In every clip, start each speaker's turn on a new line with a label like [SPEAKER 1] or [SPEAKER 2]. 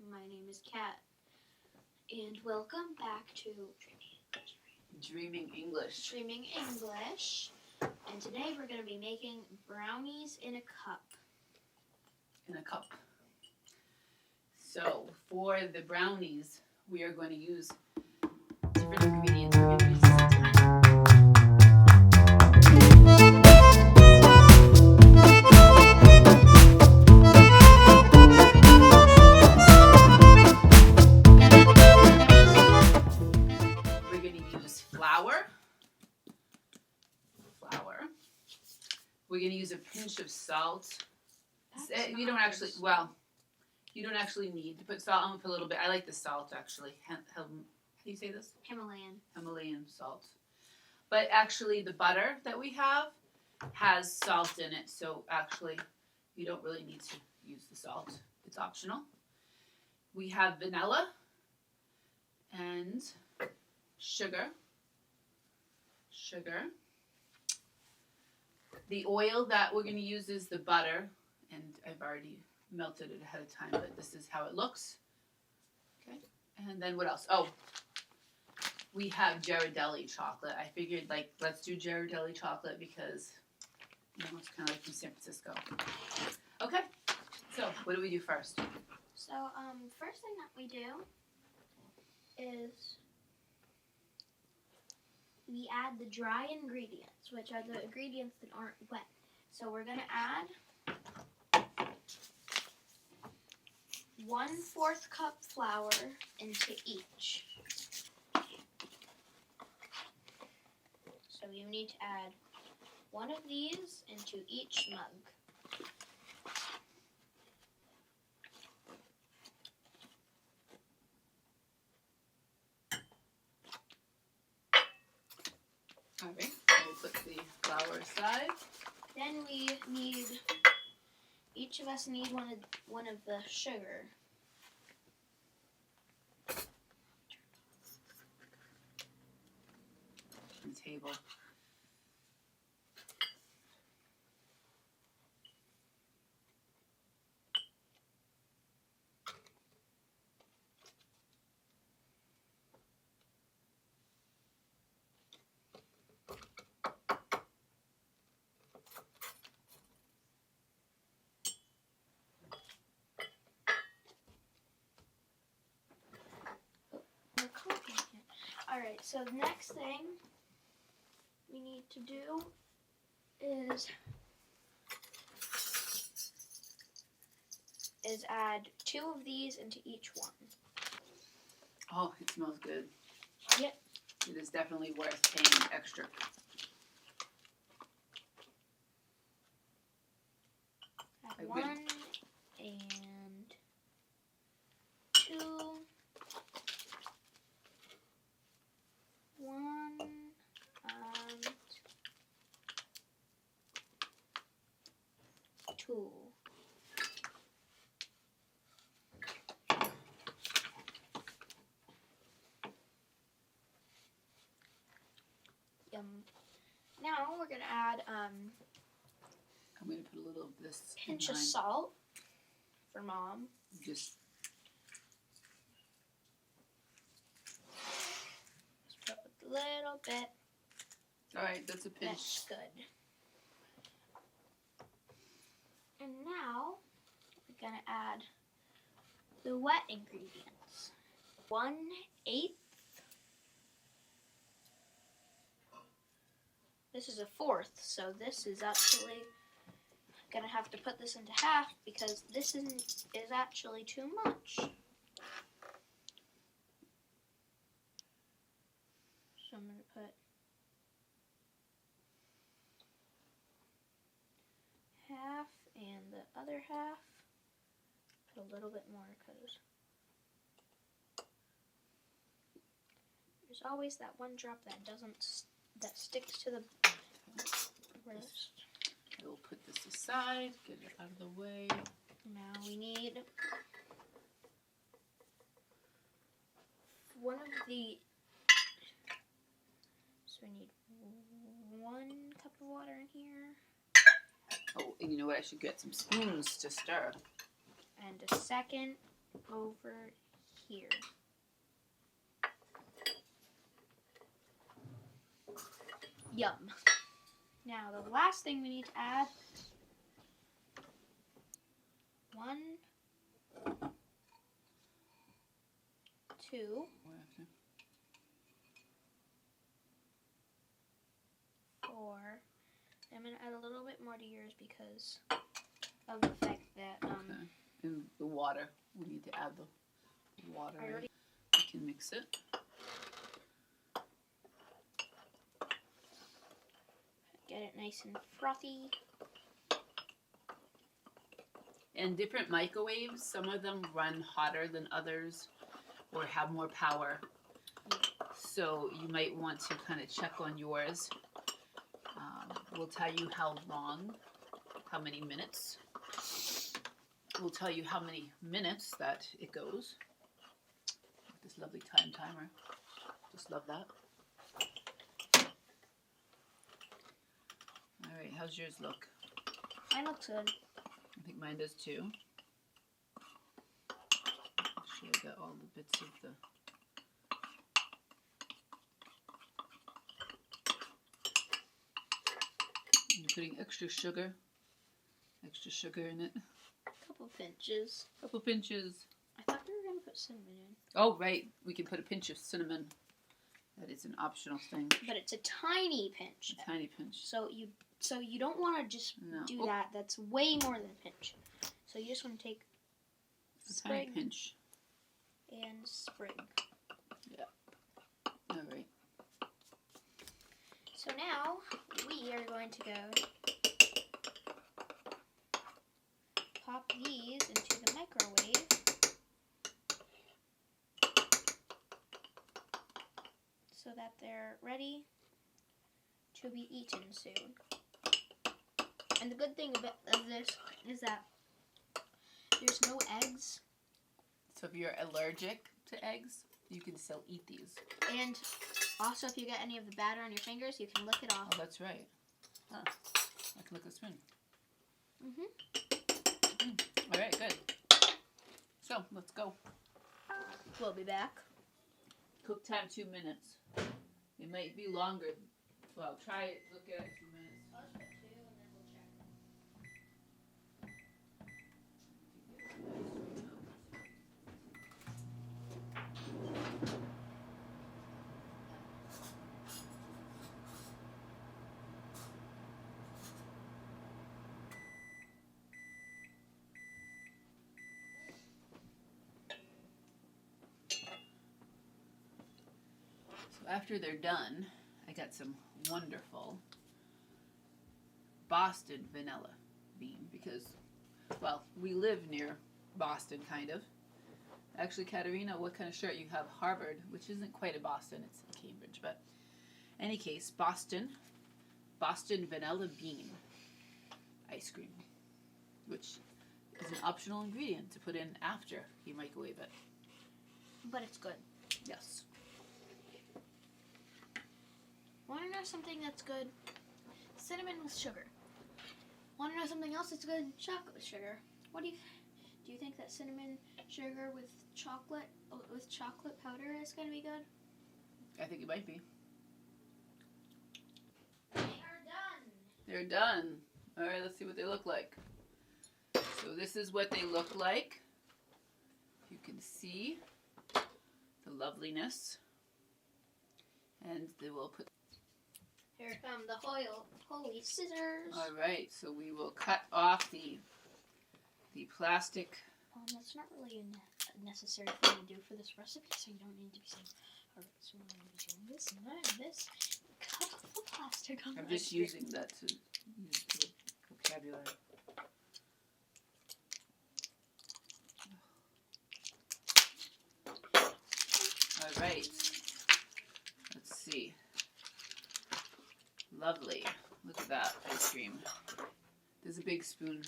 [SPEAKER 1] My name is Kat, and welcome back to
[SPEAKER 2] Dreaming English.
[SPEAKER 1] Dreaming English. And today we're going to be making brownies in a cup.
[SPEAKER 2] In a cup. So for the brownies, we are going to use different ingredients. We're going to use flour. We're going to use a pinch of salt. You don't actually need to put salt. I'm going to put a little bit. I like the salt actually. How do you say this? Himalayan salt. But actually the butter that we have has salt in it. So actually you don't really need to use the salt. It's optional. We have vanilla and sugar. The oil that we're going to use is the butter, and I've already melted it ahead of time, but this is how it looks. Okay, and then what else? Oh, we have Ghirardelli chocolate. I figured, let's do Ghirardelli chocolate because, it's kind of like in San Francisco. Okay, so what do we do first?
[SPEAKER 1] So, first thing that we do is we add the dry ingredients, which are the ingredients that aren't wet. So we're going to add 1/4 cup flour into each. So you need to add one of these into each mug.
[SPEAKER 2] Alright, we'll put the flour aside.
[SPEAKER 1] Then each of us need one of the sugar.
[SPEAKER 2] On the table.
[SPEAKER 1] Alright, so the next thing we need to do is add 2 of these into each one.
[SPEAKER 2] Oh, it smells good.
[SPEAKER 1] Yep.
[SPEAKER 2] It is definitely worth paying extra.
[SPEAKER 1] Add 1 and 2. 1 and 2. Now we're gonna add
[SPEAKER 2] I'm gonna put a little of this
[SPEAKER 1] pinch of salt for Mom.
[SPEAKER 2] Just
[SPEAKER 1] put a little bit.
[SPEAKER 2] All right, that's a pinch.
[SPEAKER 1] That's good. And now we're gonna add the wet ingredients. 1/8. This is 1/4, so this is actually gonna have to put this into half because this is actually too much. So I'm gonna put half and the other half. Put a little bit more because there's always that one drop that sticks to the rest.
[SPEAKER 2] We'll put this aside, get it out of the way.
[SPEAKER 1] Now we need one of the, so we need 1 cup of water in here.
[SPEAKER 2] Oh, and you know what? I should get some spoons to stir.
[SPEAKER 1] And a second over here. Yum. Now the last thing we need to add, 1, 2, 4. I'm gonna add a little bit more to yours because of the fact that
[SPEAKER 2] Okay. And the water. We need to add the water.
[SPEAKER 1] I already-
[SPEAKER 2] We can mix it.
[SPEAKER 1] get it nice and frothy.
[SPEAKER 2] And different microwaves, some of them run hotter than others or have more power. So you might want to kind of check on yours. We'll tell you how long, how many minutes. We'll tell you how many minutes that it goes. This lovely time timer. Just love that. All right, how's yours look?
[SPEAKER 1] Mine looks good.
[SPEAKER 2] I think mine does too. Make sure I got all the bits of the... I'm putting extra sugar in it.
[SPEAKER 1] Couple pinches.
[SPEAKER 2] Couple pinches.
[SPEAKER 1] I thought we were gonna put cinnamon in.
[SPEAKER 2] Oh, right. We can put a pinch of cinnamon. That is an optional thing.
[SPEAKER 1] But it's a tiny pinch.
[SPEAKER 2] A tiny pinch.
[SPEAKER 1] So you don't want to just do that. That's way more than a pinch. So you just want to take
[SPEAKER 2] A tiny
[SPEAKER 1] sprig
[SPEAKER 2] pinch.
[SPEAKER 1] and sprig.
[SPEAKER 2] Yeah. All right.
[SPEAKER 1] So now we are going to go pop these into the microwave. So that they're ready to be eaten soon. And the good thing of this is that there's no eggs.
[SPEAKER 2] So if you're allergic to eggs, you can still eat these.
[SPEAKER 1] And also if you get any of the batter on your fingers, you can lick it off.
[SPEAKER 2] Oh, that's right. Huh. I can lick a spoon. All right, good. So let's go.
[SPEAKER 1] We'll be back.
[SPEAKER 2] Cook time 2 minutes. It might be longer. Well, try it. Look at it 2 minutes.
[SPEAKER 1] I'll just put 2 and then we'll check.
[SPEAKER 2] So after they're done, I got some wonderful Boston vanilla bean because, well, we live near Boston, kind of. Actually, Katerina, what kind of shirt you have? Harvard, which isn't quite in Boston, it's in Cambridge, but in any case, Boston vanilla bean ice cream, which is an optional ingredient to put in after you microwave it.
[SPEAKER 1] But it's good.
[SPEAKER 2] Yes.
[SPEAKER 1] Want to know something that's good? Cinnamon with sugar. Want to know something else that's good? Chocolate with sugar. What do you think that cinnamon sugar with chocolate powder is going to be good?
[SPEAKER 2] I think it might be.
[SPEAKER 1] They are done.
[SPEAKER 2] They're done. All right, let's see what they look like. So this is what they look like. You can see the loveliness. And they will put...
[SPEAKER 1] Here come the holy scissors.
[SPEAKER 2] All right, so we will cut off the plastic.
[SPEAKER 1] That's not really a necessary thing to do for this recipe, so you don't need to be saying, all right, so we're going to be doing this and that and this. Cut off the plastic on
[SPEAKER 2] I'm
[SPEAKER 1] the
[SPEAKER 2] just
[SPEAKER 1] ice cream.
[SPEAKER 2] using that to use the vocabulary. All right. Let's see. Lovely. Look at that ice cream. There's a big spoon.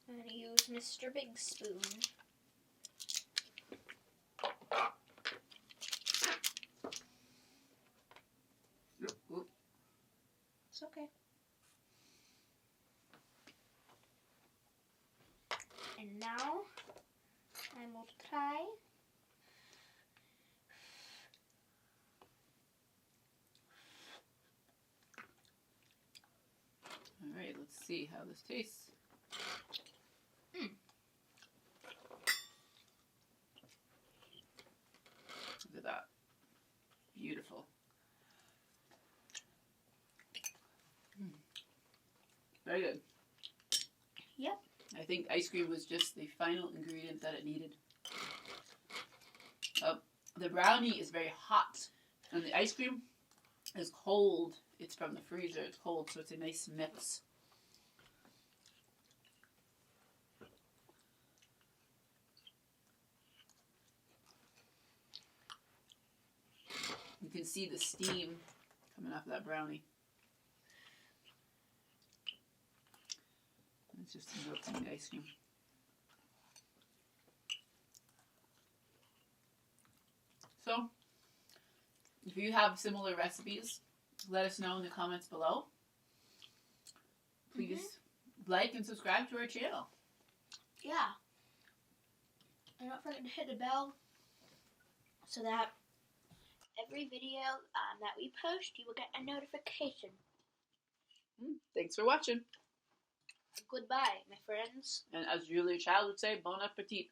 [SPEAKER 1] I'm going to use Mr. Big Spoon.
[SPEAKER 2] Oop.
[SPEAKER 1] It's okay. And now I will try.
[SPEAKER 2] All right, let's see how this tastes. Look at that. Beautiful. Very good.
[SPEAKER 1] Yep.
[SPEAKER 2] I think ice cream was just the final ingredient that it needed. The brownie is very hot, and the ice cream is cold. It's from the freezer. It's cold, so it's a nice mix. You can see the steam coming off of that brownie. It's just melting the ice cream. So, if you have similar recipes, let us know in the comments below. Please like and subscribe to our channel.
[SPEAKER 1] Yeah. And don't forget to hit the bell so that every video that we post, you will get a notification.
[SPEAKER 2] Thanks for watching.
[SPEAKER 1] Goodbye, my friends.
[SPEAKER 2] And as Julia Child would say, bon appetit.